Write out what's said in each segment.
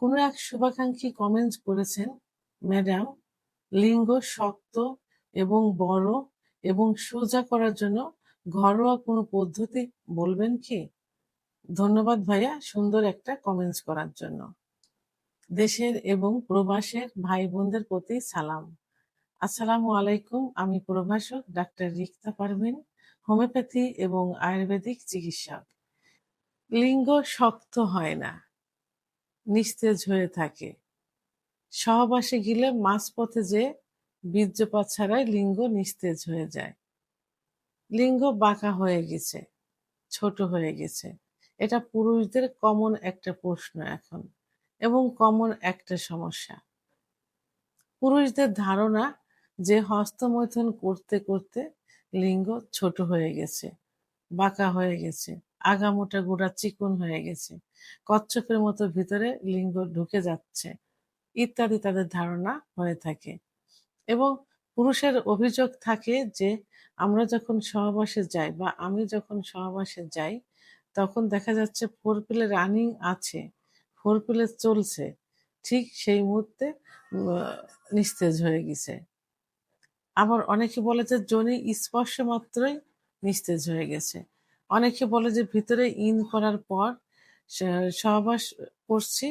কোনো এক শুভাকাঙ্ক্ষী কমেন্ট করেছেন, ম্যাডাম, লিঙ্গ শক্ত এবং বড় এবং সোজা করার জন্য ঘরোয়া কোনো পদ্ধতি বলবেন কি? ধন্যবাদ ভাইয়া সুন্দর একটা কমেন্টস করার জন্য। দেশের এবং প্রবাসের ভাই বোনদের প্রতি সালাম। আসসালামু আলাইকুম। আমি প্রভাষক ডাক্তার রিক্তা পারভিন, হোমিওপ্যাথি এবং আয়ুর্বেদিক চিকিৎসক। লিঙ্গ শক্ত হয় না, নিস্তেজ হয়ে থাকে। সহবাসে গেলে মাঝপথে যেয়ে বীর্যপাত ছাড়াই লিঙ্গ নিস্তেজ হয়ে যায়। লিঙ্গ বাঁকা হয়ে গেছে, ছোট হয়ে গেছে। এটা পুরুষদের কমন একটা প্রশ্ন এখন এবং কমন একটা সমস্যা। পুরুষদের ধারণা যে হস্তমৈথুন করতে করতে লিঙ্গ ছোট হয়ে গেছে, বাঁকা হয়ে গেছে, আগামোটা গোড়া চিকন হয়ে গেছে, কচ্ছপের মতো ভিতরে লিঙ্গ ঢুকে যাচ্ছে ইত্যাদি তাদের ধারণা হয়ে থাকে। এবং পুরুষের অভিযোগ থাকে যে আমরা যখন সহবাসে যাই বা আমি যখন সহবাসে যাই তখন দেখা যাচ্ছে ফোর প্লে রানিং আছে, ফোর প্লে চলছে, ঠিক সেই মুহূর্তে নিস্তেজ হয়ে গেছে। আবার অনেকে বলে যে যোনি স্পর্শ মাত্রই নিস্তেজ হয়ে গেছে। অনেকে বলে যে ভিতরে ইন করার পর সহবাস করছি,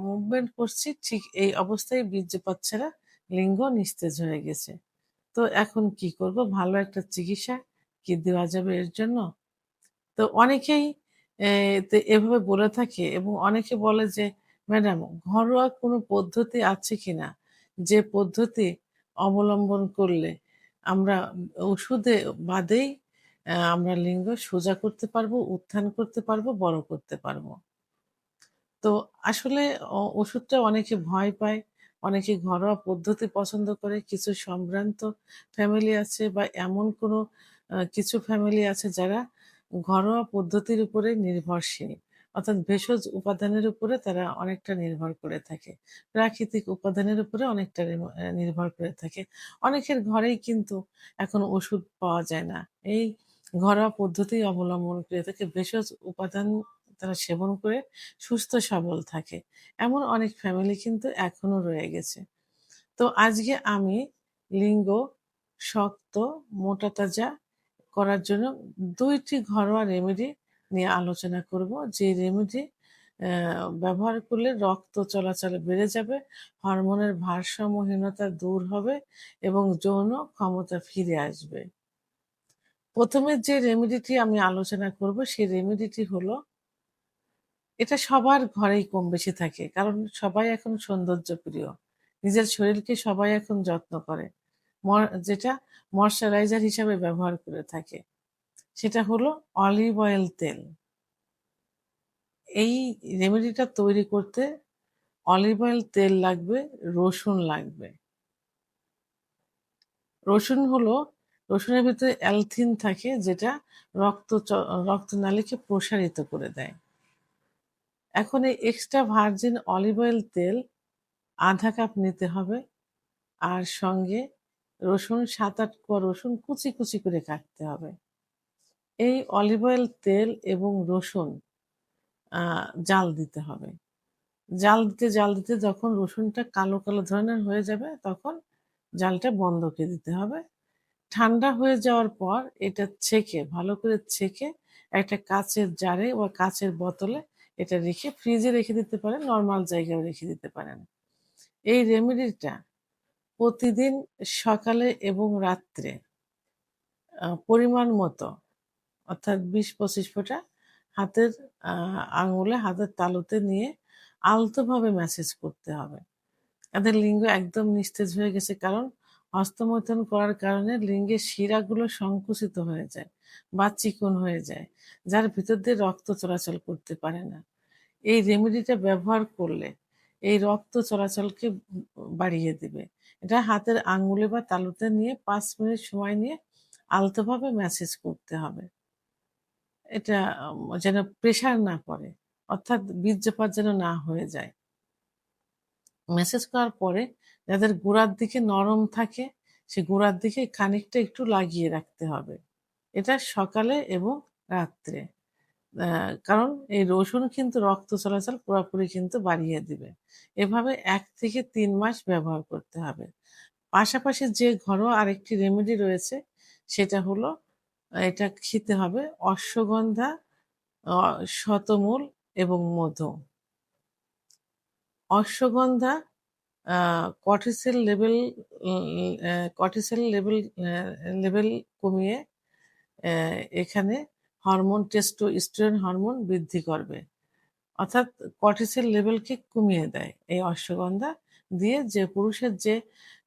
মুভমেন্ট করছি, ঠিক এই অবস্থায় বীর্যপাত ছাড়া লিঙ্গ নিস্তেজ হয়ে গেছে। তো এখন কি করব? ভালো একটা চিকিৎসা কি দেওয়া যাবে এর জন্য? তো অনেকেই এভাবে বলে থাকে এবং অনেকে বলে যে ম্যাডাম, ঘরোয়া কোনো পদ্ধতি আছে কিনা যে পদ্ধতি অবলম্বন করলে আমরা ওষুধে বাদেই আমরা লিঙ্গ সোজা করতে পারবো, উত্থান করতে পারবো, বড় করতে পারবো। তো আসলে ওষুধটা অনেকে ভয় পায়, অনেকে ঘরোয়া পদ্ধতি পছন্দ করে। কিছু সম্ভ্রান্ত ফ্যামিলি আছে বা এমন কোনো কিছু ফ্যামিলি আছে যারা ঘরোয়া পদ্ধতির উপরে নির্ভরশীল। অর্থাৎ ভেষজ উপাদানের উপরে তারা অনেকটা নির্ভর করে থাকে। প্রাকৃতিক উপাদানের উপরে অনেকটা নির্ভর করে থাকে। অনেকের ঘরেই কিন্তু এখন ওষুধ পাওয়া যায় না। এই ঘরোয়া পদ্ধতি অবলম্বন করে থাকে। ভেষজ উপাদান তারা সেবন করে সুস্থ সবল থাকে। এমন অনেক ফ্যামিলি কিন্তু এখনো রয়ে গেছে। তো আজকে আমি লিঙ্গ শক্ত, মোটা তাজা করার জন্য ২ টি ঘরোয়া রেমেডি নিয়ে আলোচনা করব। যে রেমেডি ব্যবহার করলে রক্ত চলাচল বেড়ে যাবে, হরমোনের ভারসাম্যহীনতা দূর হবে এবং যৌন ক্ষমতা ফিরে আসবে। ১ম এ যে রেমেডিটি আমি আলোচনা করব সেই রেমেডিটি হলো, এটা সবার ঘরেই কমবেশি থাকে। কারণ সবাই এখন সৌন্দর্যপ্রিয়। নিজের শরীরকে সবাই এখন যত্ন করে। যেটা ময়েশ্চারাইজার হিসাবে ব্যবহার করে থাকে। সেটা হলো অলিভ অয়েল তেল। এই রেমেডিটা তৈরি করতে অলিভ অয়েল তেল লাগবে, রসুন লাগবে। রসুন হলো, রসুনের ভিতরে অ্যালথিন থাকে যেটা রক্তনালীকে প্রসারিত করে দেয়। এখন এই এক্সট্রা ভার্জিন অলিভ অয়েল তেল ১/২ কাপ নিতে হবে। আর সঙ্গে রসুন ৭-৮ কোয়া রসুন কুচি, কুচি করে কাটতে হবে। এই অলিভ অয়েল তেল এবং রসুন আ জাল দিতে হবে। জাল দিতে যখন রসুনটা কালো, কালো ধরনের হয়ে যাবে তখন জালটা বন্ধ করে দিতে হবে। ঠান্ডা হয়ে যাওয়ার পর এটা ছেঁকে, ভালো করে ছেঁকে একটা কাঁচের জারে বা কাঁচের বোতলে এটা রেখে ফ্রিজে রেখে দিতে পারেন, নরমাল জায়গায়ও রেখে দিতে পারেন। এই রেমেডিটা প্রতিদিন সকালে এবং রাত্রে পরিমাণ মতো, অর্থাৎ ২০-২৫ ফোঁটা হাতের আঙুলে, হাতের তালুতে নিয়ে আলতোভাবে ম্যাসেজ করতে হবে। তাদের লিঙ্গ একদম নিস্তেজ হয়ে গেছে, কারণ হস্তমৈথুন করার কারণে লিঙ্গের শিরাগুলো সংকুচিত হয়ে যায় বা চিকন হয়ে যায়, যার ভিতর দিয়ে রক্ত চলাচল করতে পারে না। এই রেমেডিটা ব্যবহার করলে এই রক্ত চলাচলকে বাড়িয়ে দিবে। এটা হাতের আঙ্গুলে বা তালুতে নিয়ে ৫ মিনিট সময় নিয়ে আলতোভাবে ম্যাসেজ করতে হবে। এটা যেন প্রেশার না পড়ে, অর্থাৎ বীর্যপাত যেন না হয়ে যায়। ম্যাসেজ করার পরে যাদের গোড়ার দিকে নরম থাকে, সে গোড়ার দিকে খানিকটা একটু লাগিয়ে রাখতে হবে। এটা সকালে এবং রাত্রে। কারণ এই রসুন কিন্তু রক্ত চলাচল পুরোপুরি কিন্তু বাড়িয়ে দিবে। এভাবে ১ থেকে ৩ মাস ব্যবহার করতে হবে। পাশাপাশি যে ঘরোয়া আরেকটি রেমেডি রয়েছে সেটা হলো এটা খেতে হবে অশ্বগন্ধা, অ শতমূল এবং মধু। অশ্বগন্ধা আ কর্টিসল লেভেল উম কর্টিসল লেভেল কমিয়ে অ্যা এখানে টেস্টোস্টেরন হরমোন বৃদ্ধি করবে। অর্থাৎ কর্টিসল লেভেলকে কমিয়ে দেয় এই অশ্বগন্ধা দিয়ে, যে পুরুষের যে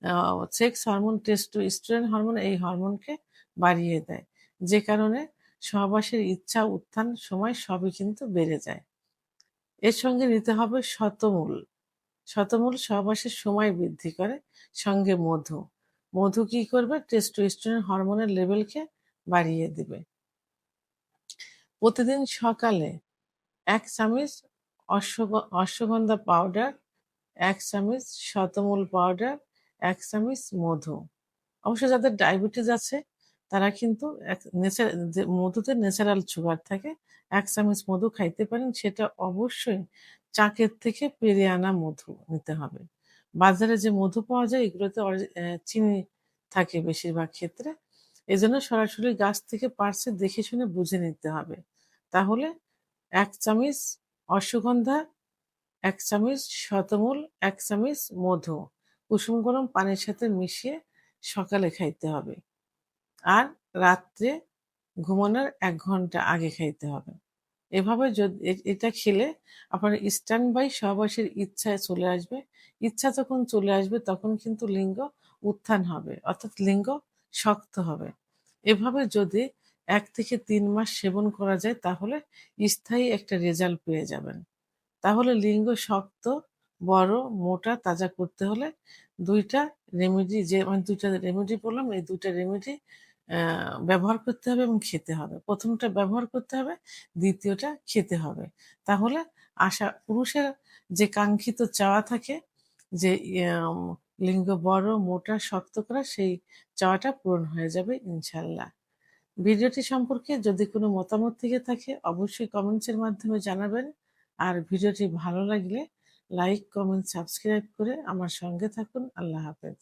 আ সেক্স হরমোন টেস্টোস্টেরন হরমোন, এই হরমোনকে বাড়িয়ে দেয়। যে কারণে সহবাসের ইচ্ছা, উত্থান, সময় সবই কিন্তু বেড়ে যায়। এর সঙ্গে নিতে হবে শতমূল। শতমূল সহবাসের সময় বৃদ্ধি করে, সঙ্গে মধু। মধু কি করবে? টেস্টোস্টেরন হরমোনের লেভেলকে বাড়িয়ে দিবে। প্রতিদিন সকালে ১ চামচ অশ্বগন্ধা পাউডার, ১ চামচ শতমূল পাউডার, ১ চামচ মধু। অবশ্য যাদের ডায়াবেটিস আছে তারা কিন্তু যে মধুতে ন্যাচারাল সুগার থাকে। ১ চামচ মধু খাইতে পারেন। সেটা অবশ্যই চাকের থেকে পেড়ে আনা মধু নিতে হবে। বাজারে যে মধু পাওয়া যায় এগুলোতে চিনি থাকে বেশিরভাগ ক্ষেত্রে। এজন্য সরাসরি গাছ থেকে পাড়ছে দেখে শুনে বুঝে নিতে হবে। তাহলে ১ চামচ অশ্বগন্ধা, ১ চামচ শতমূল, ১ চামচ মধু কুসুম গরম পানির সাথে মিশিয়ে সকালে খাইতে হবে। আর রাত্রে ঘুমানোর ১ ঘন্টা আগে খাইতে হবে। এভাবে এটা খেলে আপনার স্ট্যান্ড বাই সহবাসের ইচ্ছায় চলে আসবে। ইচ্ছা যখন চলে আসবে তখন কিন্তু লিঙ্গ উত্থান হবে। অর্থাৎ লিঙ্গ শক্ত হবে। এভাবে যদি ১ থেকে ৩ মাস সেবন করা যায় তাহলে স্থায়ী একটা রেজাল্ট পেয়ে যাবেন। তাহলে লিঙ্গ শক্ত, বড়, মোটা, তাজা করতে হলে ২ টা রেমেডি, যে আমি ২ টা রেমেডি বললাম, এই ২ টা রেমেডি অ্যা ব্যবহার করতে হবে এবং খেতে হবে। ১ম টা ব্যবহার করতে হবে, ২য় টা খেতে হবে। তাহলে পুরুষের যে কাঙ্ক্ষিত চাওয়া থাকে যে লিঙ্গ বড়, মোটা, শক্ত করা, সেই চাওয়াটা পূরণ হয়ে যাবে ইনশাআল্লাহ। ভিডিওটি সম্পর্কে যদি কোনো মতামত থেকে থাকে অবশ্যই কমেন্টসের মাধ্যমে জানাবেন। আর ভিডিওটি ভালো লাগলে লাইক, কমেন্ট, সাবস্ক্রাইব করে আমার সঙ্গে থাকুন। আল্লাহ হাফেজ।